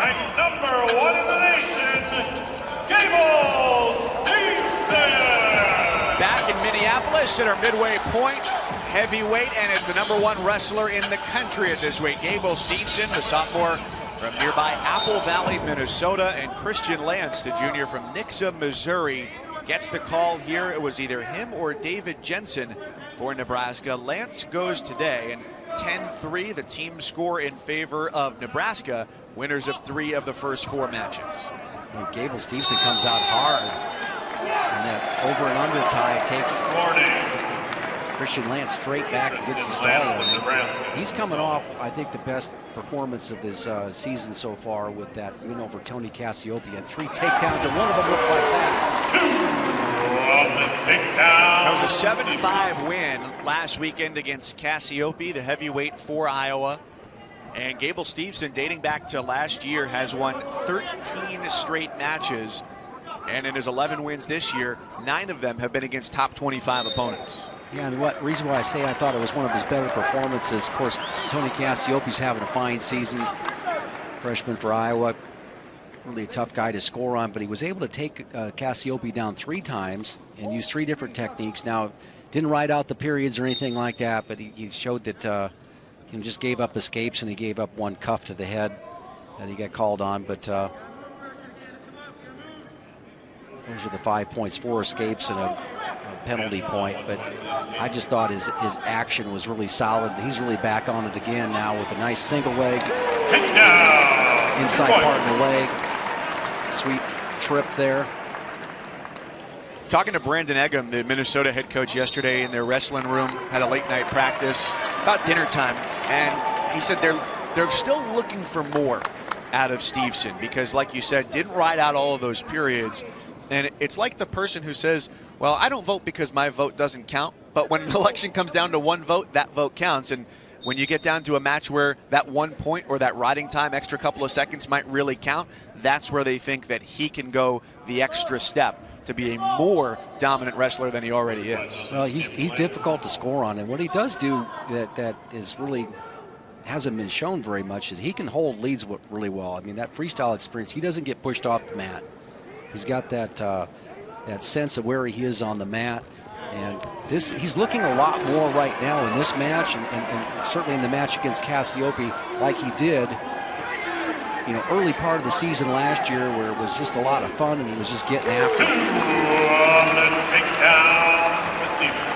ranked #1 in the nation, Gable Steveson. Back in Minneapolis at our midway point, heavyweight, and it's the #1 wrestler in the country at this weight. Gable Steveson, the sophomore from nearby Apple Valley, Minnesota, and Christian Lance, the junior from Nixa, Missouri, gets the call here. It was either him or David Jensen for Nebraska. Lance goes today, and 10-3, the team score in favor of Nebraska, winners of 3 of the first 4 matches. Well, Gable Steveson comes out hard, and that over and under tie takes Christian Lance straight back and gets the stall. He's coming off, I think, the best performance of his season so far with that win over Tony Cassiope. He had 3 takedowns, and one of them looked like that. 2 of the takedowns. That was a 7-5 win last weekend against Cassiope, the heavyweight for Iowa. And Gable Steveson, dating back to last year, has won 13 straight matches. And in his 11 wins this year, 9 of them have been against top 25 opponents. Yeah, and what reason why I say I thought it was one of his better performances, of course, Tony Cassiope's having a fine season, freshman for Iowa, really a tough guy to score on, but he was able to take Cassiope down 3 times and use 3 different techniques. Now, didn't ride out the periods or anything like that, but he showed that he just gave up escapes, and he gave up 1 cuff to the head that he got called on, but those are the 5 points, 4 escapes and a penalty point. But I just thought his action was really solid. He's really back on it again now with a nice single leg, inside partner leg, sweet trip there. Talking to Brandon Eggum, the Minnesota head coach, yesterday in their wrestling room, had a late night practice about dinner time, and he said they're still looking for more out of Steveson because, like you said, didn't ride out all of those periods. And it's like the person who says, well, I don't vote because my vote doesn't count, but when an election comes down to 1 vote, that vote counts. And when you get down to a match where that 1 point or that riding time, extra couple of seconds might really count, that's where they think that he can go the extra step to be a more dominant wrestler than he already is. Well, he's difficult to score on, and what he does do that is really hasn't been shown very much is he can hold leads really well. I mean, that freestyle experience, he doesn't get pushed off the mat. He's got that that sense of where he is on the mat, and he's looking a lot more right now in this match, and certainly in the match against Cassiope, like he did, you know, early part of the season last year, where it was just a lot of fun and he was just getting after it. 2 on the takedown for Steveson.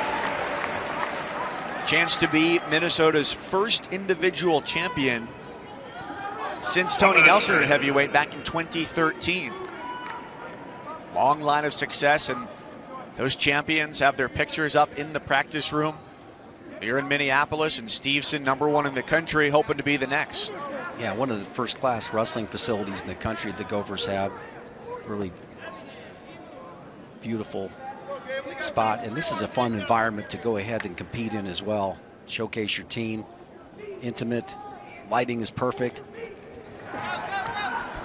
Chance to be Minnesota's first individual champion since Tony Nelson at heavyweight back in 2013. Long line of success, and those champions have their pictures up in the practice room here in Minneapolis, and Steveson, #1 in the country, hoping to be the next. Yeah, one of the first-class wrestling facilities in the country the Gophers have. Really beautiful spot, and this is a fun environment to go ahead and compete in as well. Showcase your team, intimate, lighting is perfect.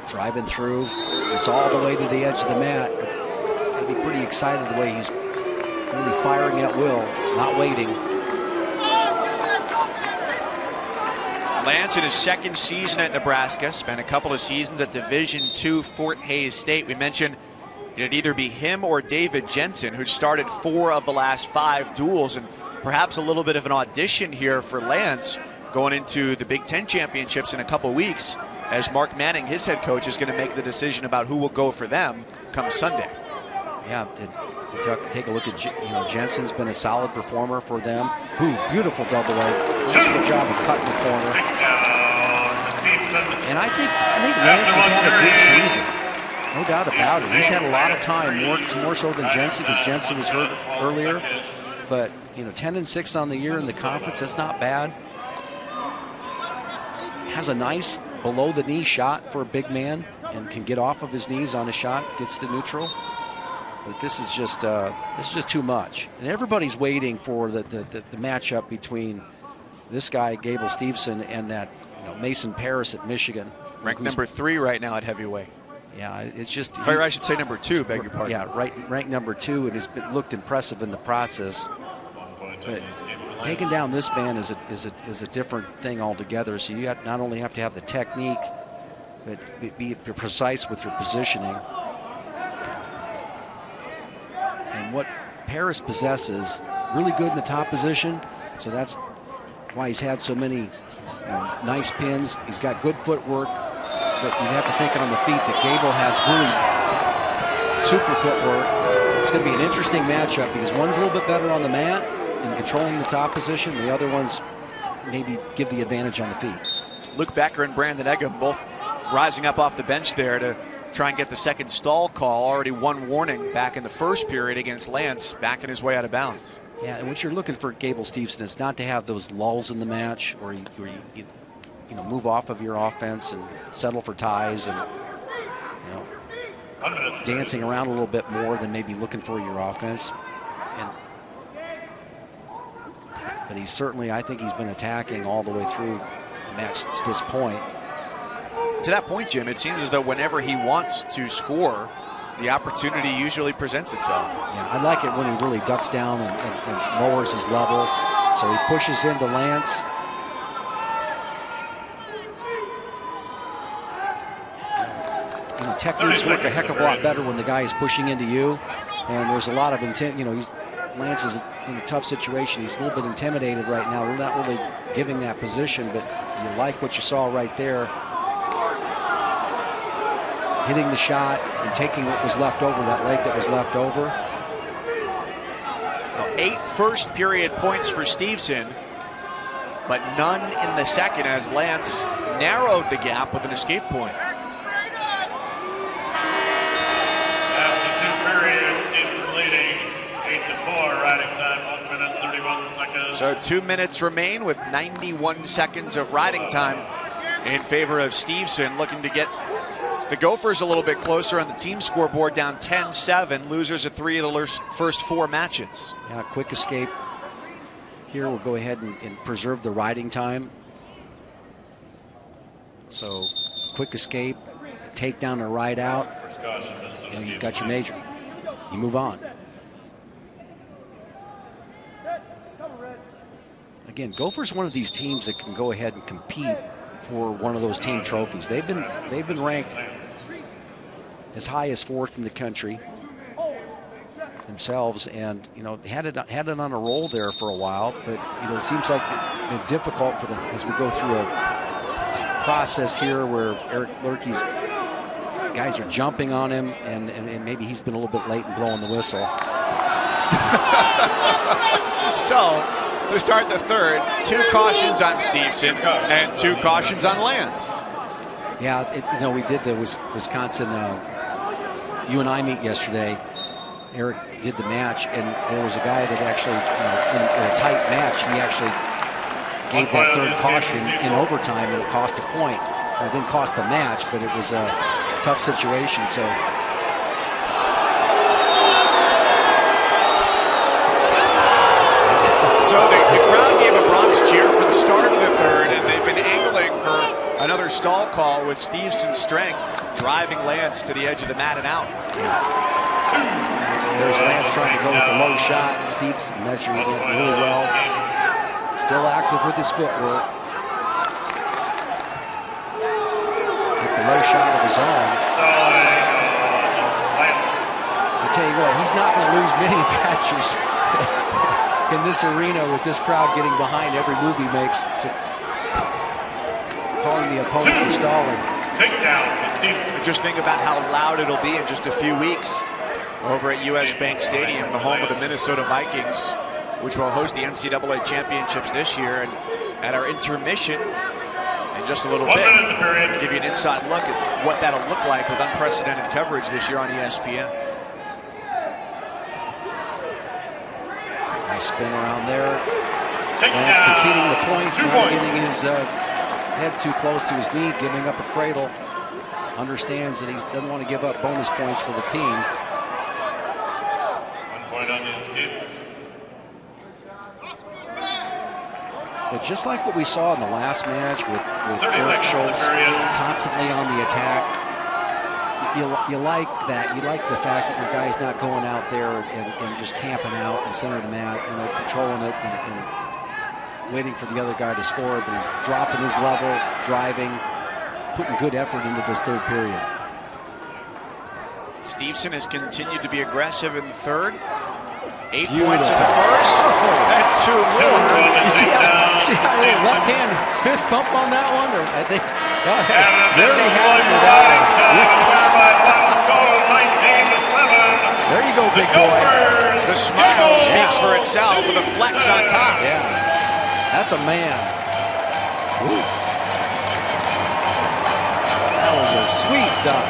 Driving through, it's all the way to the edge of the mat. I'd be pretty excited the way he's really firing at will, not waiting. Lance in his 2nd season at Nebraska, spent a couple of seasons at Division II Fort Hays State. We mentioned it'd either be him or David Jensen, who started 4 of the last 5 duels, and perhaps a little bit of an audition here for Lance going into the Big Ten championships in a couple weeks, as Mark Manning, his head coach, is going to make the decision about who will go for them come Sunday. Yeah, take a look at, Jensen's been a solid performer for them. Ooh, beautiful double leg. Nice good job of cutting the corner. And I think Lance has had a good season. No doubt about it. He's had a lot of time, more so than Jensen, because Jensen was hurt earlier. But, 10-6 on the year in the conference, that's not bad. Has a nice below-the-knee shot for a big man and can get off of his knees on a shot, gets to neutral. But this is just too much. And everybody's waiting for the matchup between this guy, Gable Steveson, and that Mason Paris at Michigan. Ranked #3 right now at heavyweight. Yeah, it's just... Or I should say #2, beg your pardon. Yeah, ranked #2, and has looked impressive in the process. But taking down this man is a different thing altogether. So you not only have to have the technique, but be precise with your positioning. And what Paris possesses, really good in the top position, so that's why he's had so many nice pins. He's got good footwork, but you have to think on the feet that Gable has really super footwork. It's going to be an interesting matchup because one's a little bit better on the mat and controlling the top position. The other one's maybe give the advantage on the feet. Luke Becker and Brandon Eggum both rising up off the bench there to try and get the second stall call. Already one warning back in the first period against Lance, backing his way out of bounds. Yeah, and what you're looking for Gable Steveson is not to have those lulls in the match where you move off of your offense and settle for ties and dancing around a little bit more than maybe looking for your offense. But he's certainly, I think he's been attacking all the way through the match to this point. To that point, Jim, it seems as though whenever he wants to score, the opportunity usually presents itself. Yeah, I like it when he really ducks down and lowers his level. So he pushes into Lance. Techniques work a heck of a lot better when the guy is pushing into you. And there's a lot of intent. Lance is in a tough situation. He's a little bit intimidated right now. We're not really giving that position, but you like what you saw right there. Hitting the shot and taking what was left over, that leg that was left over. 8 first period points for Steveson, but none in the second as Lance narrowed the gap with an escape point. After 2 periods, Steveson leading 8-4, riding time 1 minute 31 seconds. So 2 minutes remain with 91 seconds of riding time in favor of Steveson, looking to get the Gophers a little bit closer on the team scoreboard, down 10-7, losers of 3 of the first 4 matches. Yeah, quick escape. Here we'll go ahead and preserve the riding time. So quick escape, take down a ride out, and you've got your major. You move on. Again, Gophers one of these teams that can go ahead and compete for one of those team trophies. They've been ranked as high as 4th in the country themselves, and had it on a roll there for a while. But it seems like it's difficult for them as we go through a process here where Eric Lurkey's guys are jumping on him, and maybe he's been a little bit late in blowing the whistle. So, to start the third, 2 cautions on Steveson and 2 cautions on Lance. Yeah, we did the Wisconsin you and I meet yesterday. Eric did the match, and there was a guy that actually, in a tight match, he actually gave that 3rd caution in overtime, and it cost a point. Well, it didn't cost the match, but it was a tough situation. So the crowd gave a Bronx cheer for the start of the third, and they've been angling for another stall call with Steveson's strength, driving Lance to the edge of the mat and out. There's Lance trying to go with the low shot, and Steveson measuring it really well. Still active with his footwork. With the low shot of his own. I tell you what, he's not going to lose many matches in this arena with this crowd getting behind every move he makes, calling the opponent for stalling. Just think about how loud it'll be in just a few weeks over at US Bank Stadium, the home of the Minnesota Vikings, which will host the NCAA championships this year. And at our intermission in just a little bit, we'll give you an inside look at what that'll look like with unprecedented coverage this year on ESPN. Nice spin around there. Lance conceding the points, not getting his head too close to his knee, giving up a cradle. Understands that he doesn't want to give up bonus points for the team. 1 point on the escape. But just like what we saw in the last match with Eric Schultz constantly on the attack, you like that. You like the fact that your guy's not going out there and just camping out in the center of the mat, controlling it and waiting for the other guy to score, but he's dropping his level, driving, putting good effort into this third period. Steveson has continued to be aggressive in the third. 8 Beautiful. points in the first, and 2 more. You see how the left hand fist pump on that one? Or I think very happy with that one. There you go, big boy. The smile speaks for itself with a flex on top. Yeah, that's a man. Ooh. That was a sweet dunk.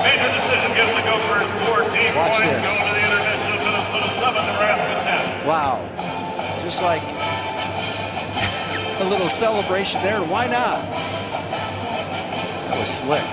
Major decision gives the Gophers 14 Watch points, this. going to the intermission of Minnesota 7, Nebraska 10. Wow. Just like a little celebration there. Why not? That was slick.